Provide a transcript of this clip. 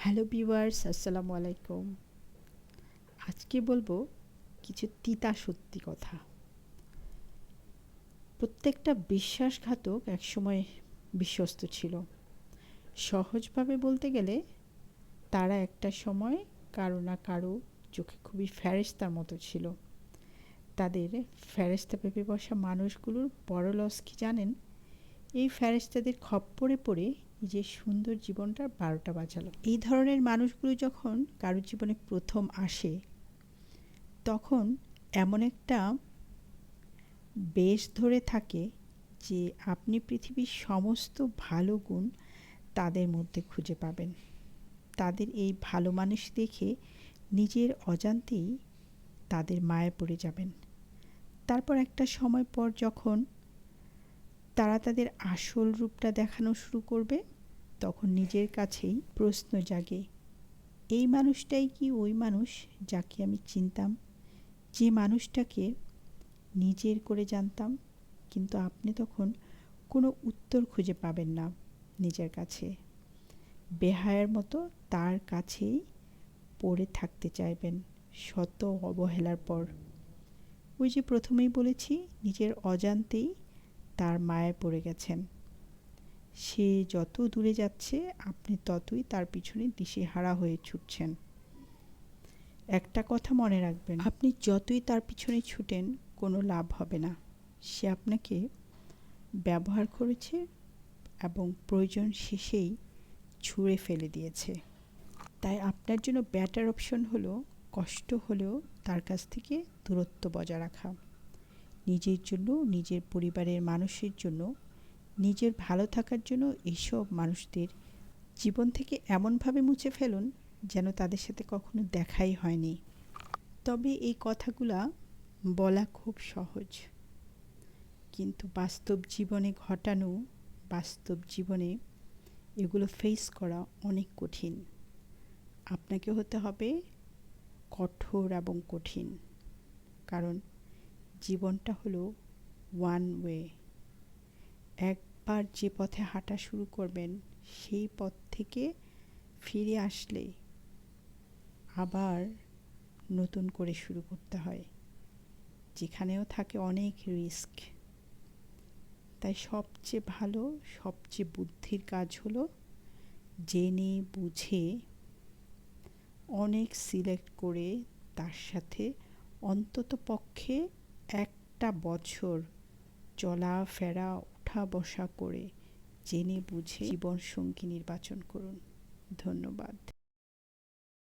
Hello viewers, আসসালামু আলাইকুম। আজকে বলবো কিছু তিতা সত্যি কথা। প্রত্যেকটা বিশ্বাসঘাতক একসময় বিশ্বস্ত ছিল। সহজভাবে বলতে গেলে তারা একটা সময় কারো না কারো চোখে খুবই ফেরেশতার মতো ছিল। তাদের ফেরেশতা ভেবে বসা মানুষগুলোর বড় লস কি জানেন? এই ফেরেশতাদের খপ্পরে পড়ে নিজের সুন্দর জীবনটার ১২টা বাজালো। এই ধরনের মানুষগুলো যখন কারো জীবনে প্রথম আসে, তখন এমন একটা বেশ ধরে থাকে যে আপনি পৃথিবীর সমস্ত ভালো গুণ তাদের মধ্যে খুঁজে পাবেন। তাদের এই ভালো মানুষ দেখে নিজের অজান্তেই তাদের মায়ায় পড়ে যাবেন। তারপর একটা সময় পর যখন তারা তাদের আসল রূপটা দেখানো শুরু করবে, তখন নিজের কাছেই প্রশ্ন জাগে, এই মানুষটাই কি ওই মানুষ যাকে আমি চিনতাম, যে মানুষটাকে নিজের করে জানতাম? কিন্তু আপনি তখন কোনো উত্তর খুঁজে পাবেন না নিজের কাছে। বেহায়ার মতো তার কাছেই পড়ে থাকতে চাইবেন শত অবহেলার পর। ওই যে প্রথমেই বলেছি, নিজের অজান্তেই তার মায়ায় পড়ে গেছেন। সে যত দূরে যাচ্ছে আপনি ততই তার পিছনে দিশেহারা হয়ে ছুটছেন। একটা কথা মনে রাখবেন, আপনি যতই তার পিছনে ছুটেন কোনো লাভ হবে না। সে আপনাকে ব্যবহার করেছে এবং প্রয়োজন শেষেই ছুঁড়ে ফেলে দিয়েছে। তাই আপনার জন্য বেটার অপশন হলো কষ্ট হলেও তার কাছ থেকে দূরত্ব বজায় রাখা। নিজের জন্য, নিজের পরিবারের মানুষের জন্য, নিজের ভালো থাকার জন্য এইসব মানুষদের জীবন থেকে এমনভাবে মুছে ফেলুন যেন তাদের সাথে কখনো দেখাই হয়নি। তবে এই কথাগুলা বলা খুব সহজ, কিন্তু বাস্তব জীবনে ঘটানো, বাস্তব জীবনে এগুলো ফেস করা অনেক কঠিন। আপনাকে হতে হবে কঠোর এবং কঠিন, কারণ জীবনটা হলো ওয়ান ওয়ে। একবার যে পথে হাঁটা শুরু করবেন, সেই পথ থেকে ফিরে আসলে আবার নতুন করে শুরু করতে হয়, যেখানেও থাকে অনেক রিস্ক। তাই সবচেয়ে ভালো, সবচেয়ে বুদ্ধির কাজ হলো জেনে বুঝে অনেক সিলেক্ট করে তার সাথে অন্তত পক্ষে একটা বছর চলাফেরা, উঠা বসা করে জেনে বুঝে জীবনসঙ্গী নির্বাচন করুন। ধন্যবাদ।